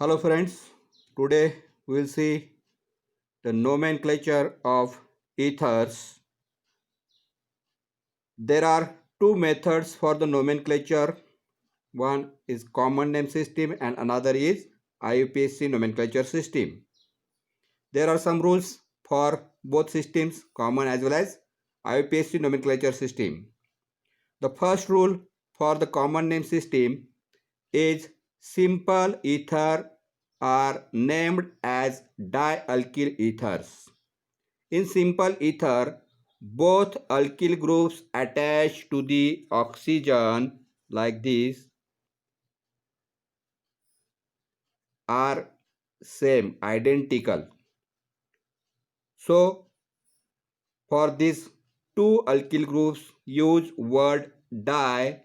Hello friends, today we will see the nomenclature of ethers. There are two methods for the nomenclature. One is common name system and another is IUPAC nomenclature system. There are some rules for both systems, common as well as IUPAC nomenclature system. The first rule for the common name system is simple ether are named as dialkyl ethers. In simple ether, both alkyl groups attached to the oxygen like this are same, identical. So, for these two alkyl groups, use word di,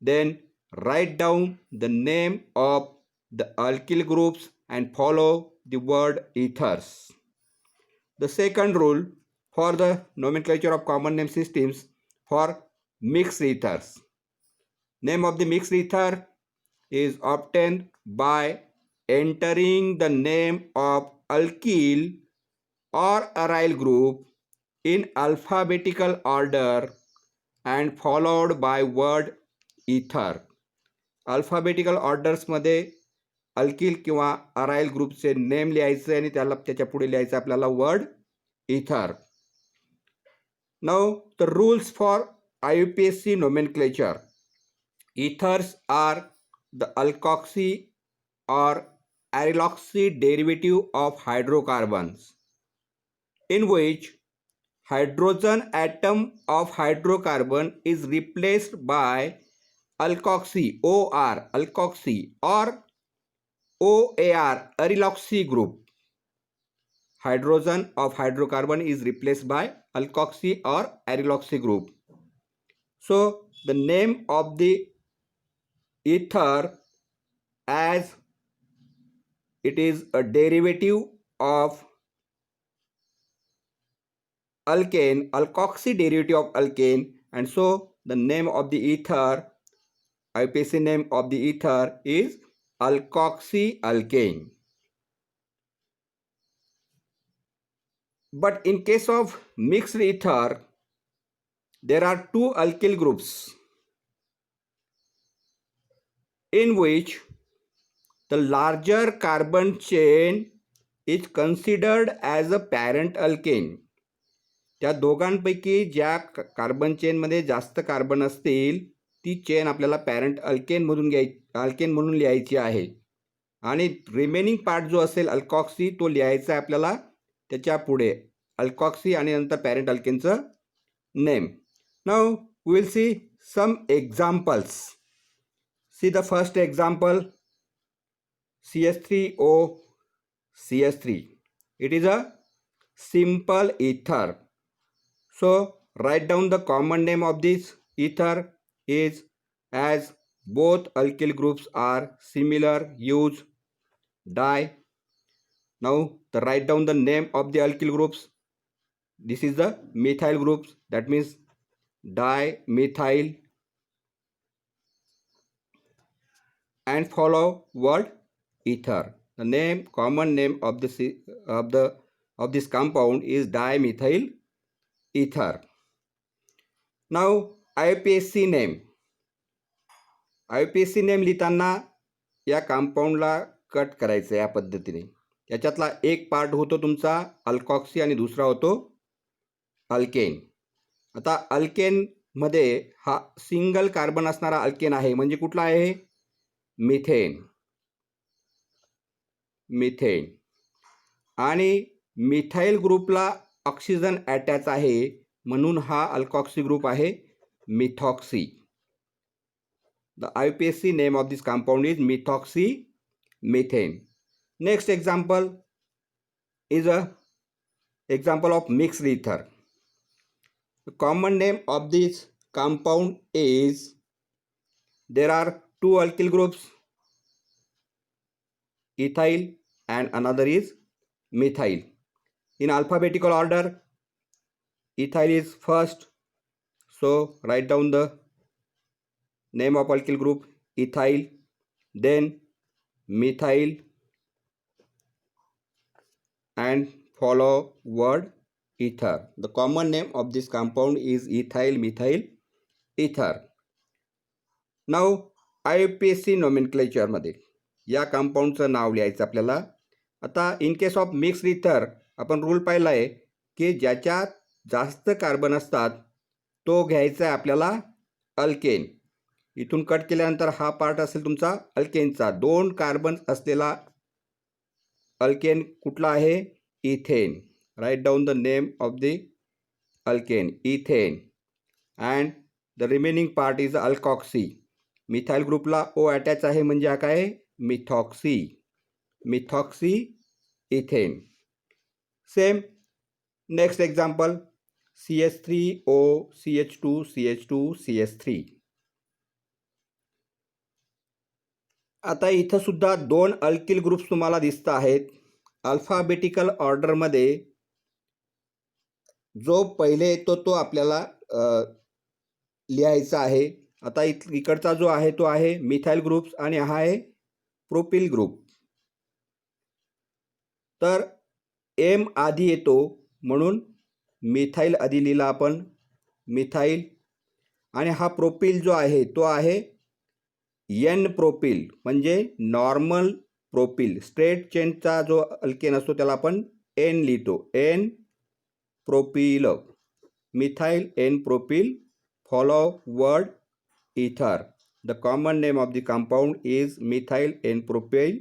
then write down the name of the alkyl groups and follow the word ethers. The second rule for the nomenclature of common name systems for mixed ethers. Name of the mixed ether is obtained by entering the name of alkyl or aryl group in alphabetical order and followed by word ether. Alphabetical ऑर्डर्समध्ये alkyl किंवा aryl ग्रुपचे name लिहायचे आणि त्याच्या पुढे लिहायचं आपल्याला word इथर. Now the rules for IUPAC nomenclature. Ethers are the alkoxy or aryloxy derivative of hydrocarbons in which hydrogen atom of hydrocarbon is replaced by alkoxy alkoxy or OAR aryloxy group. Hydrogen of hydrocarbon is replaced by alkoxy or aryloxy group. So the name of the ether, as it is a derivative of alkane, alkoxy derivative of alkane, and so the name of the ether, IUPAC name of the ether is alkoxy alkane. But in case of mixed ether, there are two alkyl groups in which the larger carbon chain is considered as a parent alkane. त्या दोघांपैकी ज्या carbon चेनमध्ये जास्त carbon असतील ती chain आपल्याला parent alkane म्हणून लिहायची आहे आणि रिमेनिंग पार्ट जो असेल अल्कॉक्सी तो लिहायचा आहे आपल्याला त्याच्या पुढे अल्कॉक्सी आणि नंतर पॅरेंट अल्केनचं name. Now we will see some examples. See the first example, CH3O CH3. It is a simple ether. So write down the common name of this ether is, as both alkyl groups are similar, use di. Now write down the name of the alkyl groups. This is the methyl groups, that means dimethyl, and follow word ether. The name, common name of this compound is dimethyl ether. Now IUPAC name. IUPAC name लिहिताना या कंपाऊंडला cut करायचं या पद्धतीने. याच्यातला एक part होतो तुमचा अल्कॉक्सी आणि दुसरा होतो अल्केन. आता अल्केन मध्ये हा सिंगल कार्बन असणारा अल्केन आहे, म्हणजे कुठला आहे? मिथेन. मिथेन. आणि मिथाइल ग्रुपला ऑक्सिजन अटॅच आहे म्हणून हा अल्कॉक्सी ग्रुप आहे methoxy. The IUPAC name of this compound is methoxymethane. Next example is a example of mixed ether. The common name of this compound is, there are two alkyl groups, ethyl and another is methyl. In alphabetical order, ethyl is first, so write down the name of alkyl group ethyl, then methyl, and follow word ether. The common name of this compound is ethyl methyl ether. Now IUPAC nomenclature मध्ये या कंपाऊंडचं नाव लिहायचं आपल्याला. आता in case of mixed इथर आपण rule पाहिला आहे की ज्याच्यात जास्त कार्बन असतात तो घ्यायचा आहे आपल्याला अल्केन. इथून कट केल्यानंतर हा पार्ट असेल तुमचा अल्केनचा. 2 कार्बन असलेला अल्केन कुठला आहे? Ethane. Write down the name of the alkane, ethane. And the remaining part is alkoxy. Methyl ग्रुपला ओ अटॅच आहे म्हणजे हा काय? Methoxy. Methoxy ethane. Same next example CH3O CH2 CH2 CH3. आता इथं सुद्धा 2 अल्किल ग्रुप्स तुम्हाला दिसत आहेत. अल्फाबेटिकल ऑर्डरमध्ये जो पहिले येतो तो आपल्याला लिहायचा आहे. आता इकडचा जो आहे तो आहे मिथाइल ग्रुप्स आणि हा आहे प्रोपिल ग्रुप. तर एम आधी येतो म्हणून मिथाइल आधी लिहिला आपण, मिथाइल. आणि हा प्रोपिल जो आहे तो आहे एन प्रोपिल म्हणजे नॉर्मल प्रोपिल. स्ट्रेट चेनचा जो अल्केन असतो त्याला आपण एन लिहितो, n propyl. Methyl n propyl follow word ether. The common name of the compound is methyl N-propyl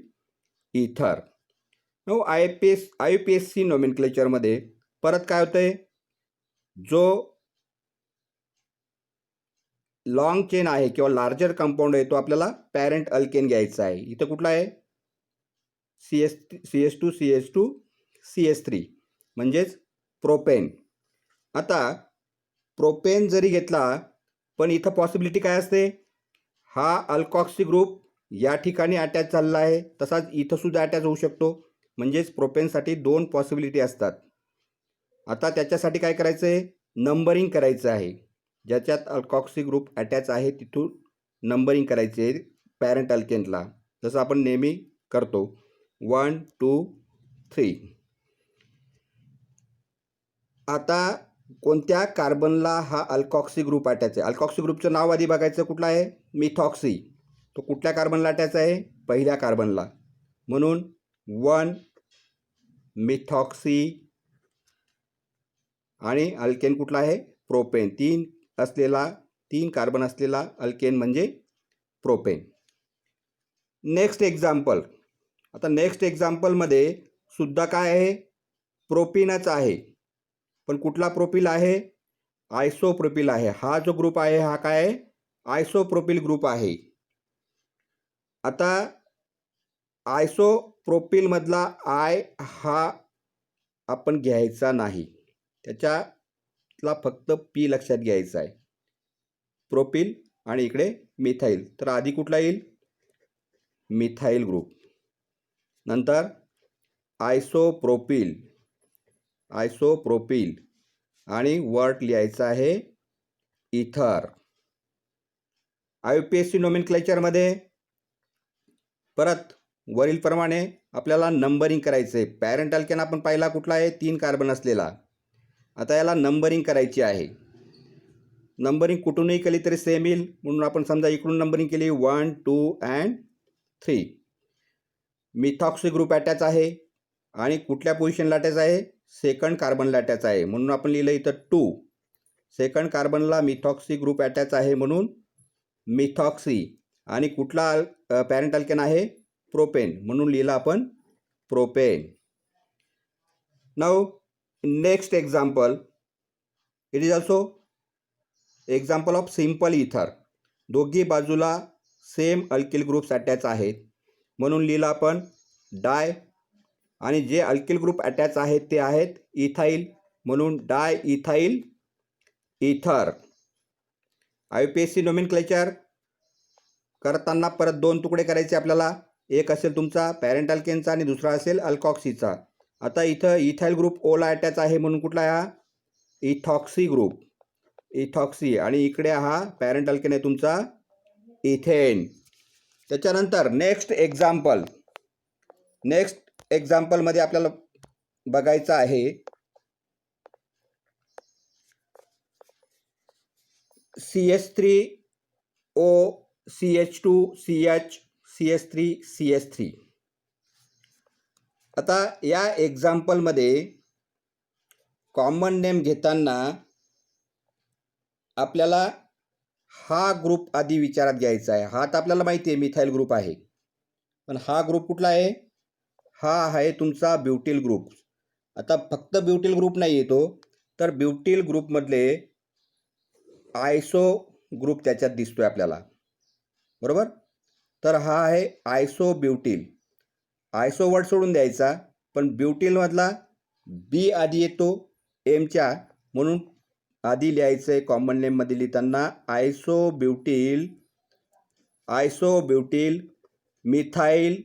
ether. Now IUPAC nomenclature मध्ये परत काय होतंय, जो लॉंग चेन आहे किंवा लार्जर कंपाऊंड आहे तो आपल्याला पॅरेंट अल्केन घ्यायचा आहे. इथं कुठला आहे? CH2 CH2 CH3 म्हणजेच प्रोपेन. आता प्रोपेन जरी घेतला पण इथं पॉसिबिलिटी काय असते? हा अल्कॉक्सी ग्रुप या ठिकाणी अटॅच झालेला आहे, तसाच इथं सुद्धा अटॅच होऊ शकतो. म्हणजेच प्रोपेनसाठी 2 पॉसिबिलिटी असतात. आता त्याच्यासाठी काय करायचं आहे? नंबरिंग करायचं आहे. ज्याच्यात अल्कॉक्सी ग्रुप अटॅच आहे तिथून नंबरिंग करायचे आहे पॅरेंट अल्केनला, जसं आपण नेहमी करतो 1 2 3. आता कोणत्या कार्बनला हा अल्कॉक्सी ग्रुप अटॅच आहे? अल्कॉक्सी ग्रुपचं नाव आधी बघायचं, कुठला आहे? मिथॉक्सी. तो कुठल्या कार्बनला अटॅच आहे? पहिल्या कार्बनला. म्हणून 1 मिथॉक्सी. आणि अल्केन कुठला आहे? प्रोपेन. 3 कार्बन असलेला अल्केन म्हणजे प्रोपेन. Next example. आता नेक्स्ट एक्झाम्पलमध्ये सुद्धा काय आहे? प्रोपीनच आहे. पण कुठला प्रोपिल आहे? आयसोप्रोपिल आहे. हा जो ग्रुप आहे हा काय आहे? आयसोप्रोपिल ग्रुप आहे. आता आयसोप्रोपिलमधला आय हा आपण घ्यायचा नाही, त्याच्यातला फक्त पी लक्षात घ्यायचा आहे. प्रोपिल आणि इकडे मिथाइल. तर आधी कुठला येईल? Methyl group. नंतर आयसोप्रोपिल, आयसोप्रोपिल आणि वर्ड लिहायचं आहे इथर. IUPAC नोमेनक्लेचरमध्ये परत वरीलप्रमाणे आपल्याला नंबरिंग करायचं आहे. पॅरेंट अल्केन आपण पाहिला कुठला आहे? 3 कार्बन असलेला. आता याला नंबरिंग करायची आहे. नंबरिंग कुठूनही केली तरी सेम येईल, म्हणून आपण समजा इकडून नंबरिंग केली 1 2 and 3. मिथॉक्सी ग्रुप अटॅच आहे आणि कुठल्या पोझिशनला अटॅच आहे? सेकंड कार्बनला अटॅच आहे, म्हणून आपण लिहिलं इथं 2. सेकंड कार्बनला मिथॉक्सी ग्रुप अटॅच आहे म्हणून मिथॉक्सी. आणि कुठला पॅरेंट अल्केन आहे? प्रोपेन, म्हणून लिहिलं आपण propane. Now next example, it is also example of simple इथर. दोघी बाजूला सेम अल्किल ग्रुप्स अटॅच आहेत म्हणून लिहिलं आपण डाय. आणि जे अल्किल ग्रुप अटॅच आहेत ते आहेत इथाइल, म्हणून डाय इथाइल इथर. IUPAC नोमेनक्लेचर करताना परत 2 तुकडे करायचे आपल्याला. एक असेल तुमचा पॅरेंट अल्केनचा आणि दुसरा असेल अल्कॉक्सीचा. आता इथं इथाइल ग्रुप ओला अटॅच आहे म्हणून कुठला आहे हा? Ethoxy group, ethoxy. आणि इकडे हा पॅरेंट अल्केन आहे तुमचा इथेन. त्याच्यानंतर नेक्स्ट एक्झाम्पलमध्ये आपल्याला बघायचा आहे CH3O CH2 CH CS3 CS3. आता या एक्झाम्पलमध्ये कॉमन नेम घेताना आपल्याला हा ग्रुप आधी विचारात घ्यायचा आहे. हा तर आपल्याला माहिती आहे मिथाइल ग्रुप आहे, पण हा ग्रुप कुठला आहे? हा आहे तुमचा ब्युटिल ग्रुप. आता फक्त ब्युटिल ग्रुप नाही येतो, तर ब्युटिल ग्रुपमधले आयसो ग्रुप त्याच्यात दिसतोय आपल्याला, बरोबर. तर हा आहे आयसो ब्युटिल. आयसो वर्ड सोडून द्यायचा, पण ब्युटिलमधला बी आधी येतो एमच्या, म्हणून आधी लिहायचं आहे कॉमन नेममध्ये लिहिताना iso butyl methyl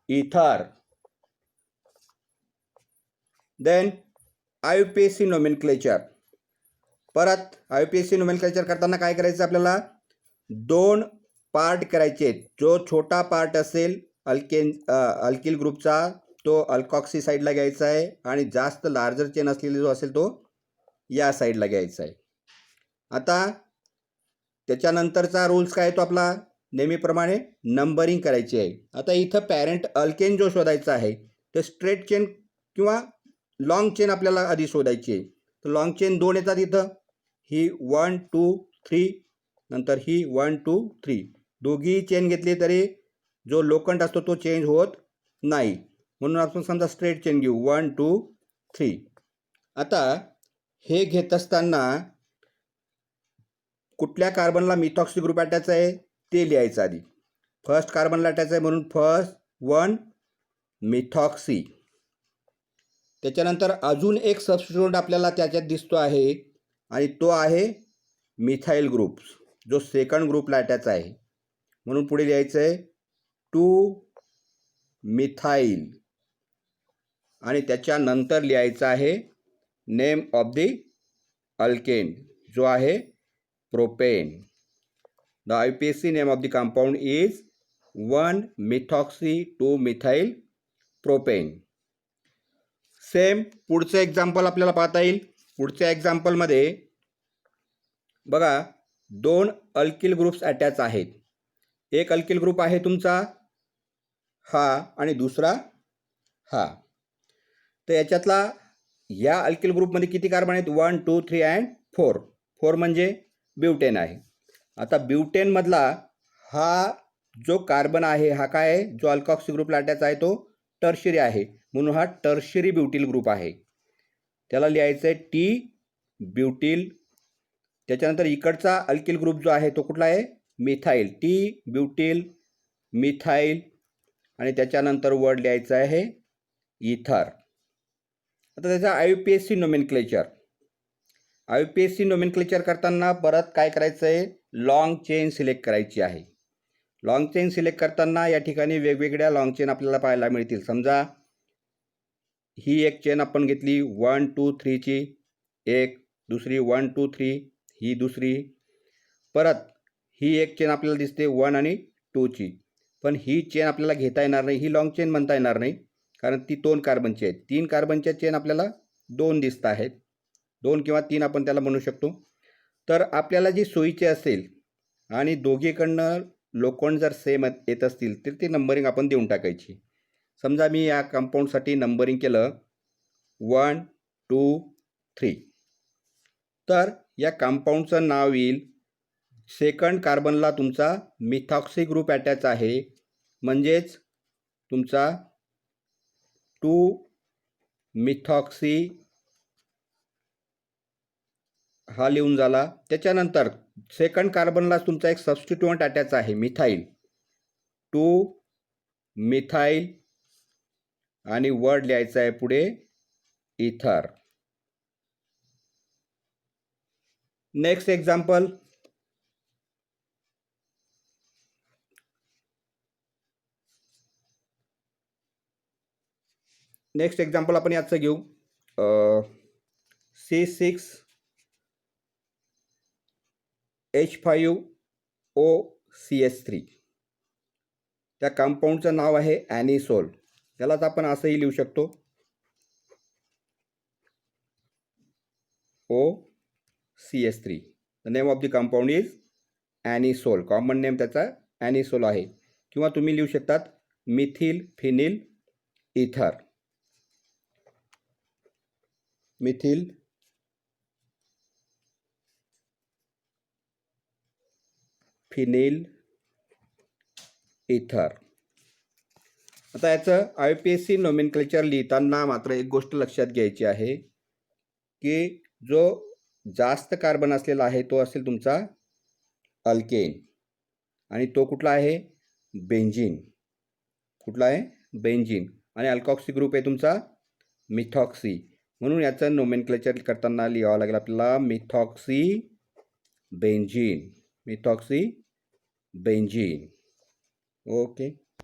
ether. Then IUPAC nomenclature. परत IUPAC नोमेनक्लेचर करताना काय करायचं आपल्याला? 2 पार्ट करायचे. जो छोटा पार्ट असेल अल्किल ग्रुपचा तो अल्कॉक्सी साईडला घ्यायचा आहे, आणि जास्त लार्जर चेन असलेला जो असेल तो या साईडला घ्यायचा आहे. आता त्याच्यानंतरचा रूल्स काय तो आपला नेहमीप्रमाणे नंबरिंग करायची आहे. आता इथं पॅरेंट अल्केन जो शोधायचा आहे ते स्ट्रेट चेन किंवा लॉंग चेन आपल्याला आधी शोधायची आहे. तर लॉंग चेन 2 येतात इथं, ही 1 2 3, नंतर ही 1 2 3. दोघी चेन घेतली तरी जो लोखंड असतो तो चेंज होत नाही, म्हणून आपण समजा स्ट्रेट चेन घेऊ 1 2 3. आता हे घेत असताना कुठल्या कार्बनला मिथॉक्सी ग्रुप अटॅच आहे ते लिहायचं आधी. फर्स्ट कार्बनला अटॅच आहे म्हणून फर्स्ट 1 मिथॉक्सी. त्याच्यानंतर अजून एक सबस्टिट्यूट आपल्याला त्याच्यात दिसतो आहे, आणि तो आहे मिथाइल ग्रुप, जो सेकंड ग्रुपला अटॅच आहे, म्हणून पुढे लिहायचं आहे 2 मिथाइल, आणि त्याच्यानंतर लिहायचं आहे नेम ऑफ द अल्केन जो आहे propane. The IUPAC name of the compound is 1 methoxy 2 methyl propane. Same पुढचं एक्झाम्पल आपल्याला पाहता येईल. पुढच्या एक्झाम्पलमध्ये बघा 2 अल्किल ग्रुप्स अटॅच आहेत. एक अल्किल ग्रुप आहे तुमचा हा, आणि दुसरा हा. तर याच्यातला या अल्किल ग्रुपमध्ये किती कार्बन आहेत? 1 2 3 अँड 4. 4 म्हणजे ब्युटेन आहे. आता ब्युटेनमधला हा जो कार्बन आहे हा काय आहे? जो अल्कॉक्सी ग्रुपला अटॅच आहे तो टर्शरी आहे, म्हणून हा टर्शरी ब्युटिल ग्रुप आहे. त्याला लिहायचं आहे टी ब्युटिल. त्याच्यानंतर इकडचा अल्किल ग्रुप जो आहे तो कुठला आहे? मिथाइल. टी ब्युटिल मिथाइल, आणि त्याच्यानंतर वर्ड लिहायचं आहे इथर. आता त्याचा IUPAC नोमेनक्लेचर करताना परत काय करायचं आहे? लॉंग चेन सिलेक्ट करायची आहे. लॉंग चेन सिलेक्ट करताना या ठिकाणी वेगवेगळ्या लॉंग चेन आपल्याला पाहायला मिळतील. समजा ही एक चेन आपण घेतली 1 2 3 ची, एक दुसरी 1 2 3, ही दुसरी, परत ही एक चेन आपल्याला दिसते 1 आणि 2 ची, पण ही चेन आपल्याला घेता येणार नाही, ही लॉंग चेन म्हणता येणार नाही, कारण ती 2 कार्बनची आहे. 3 कार्बनच्या चेन आपल्याला 2 दिसत आहेत, 2 किंवा 3 आपण त्याला म्हणू शकतो. तर आपल्याला जी सोयीची असेल आणि दोघीकडनं लोखंड जर सेम येत असतील तर ती नंबरिंग आपण देऊन टाकायची. समजा मी या कंपाऊंडसाठी नंबरिंग केलं 1 2 3, तर या कंपाऊंडचं नाव येईल, सेकंड कार्बनला तुमचा मिथॉक्सी ग्रुप अटॅच आहे, म्हणजेच तुमचा 2 मिथॉक्सी हा लिहून झाला. त्याच्यानंतर सेकंड कार्बनला तुमचा एक सबस्टिट्यूएंट अटॅच आहे मिथाइल, 2 मिथाइल, आणि वर्ड लिहायचा आहे पुढे इथर. Next example. आपण याचं घेऊ C6H5OCH3. त्या कंपाऊंडचं नाव आहे ॲनिसोल. त्यालाच आपण असंही लिहू शकतो CH3. The name of the compound is anisole. Common name त्याचा ॲनिसोल आहे. किंवा तुम्ही लिहू शकतात methyl phenyl ether. Methyl phenyl ether. आता याचं IUPAC नोमेनक्लेचर लिहिताना मात्र एक गोष्ट लक्षात घ्यायची आहे की जो जास्त कार्बन असलेला आहे तो असेल तुमचा अल्केन आणि तो कुठला आहे बेंझिन. कुठला आहे बेंझिन. आणि अल्कॉक्सी ग्रुप आहे तुमचा मिथॉक्सी. म्हणून याचं नोमेनक्लेचर करताना लिहावं लागेल आपल्याला methoxy benzene. Methoxy benzene. Okay.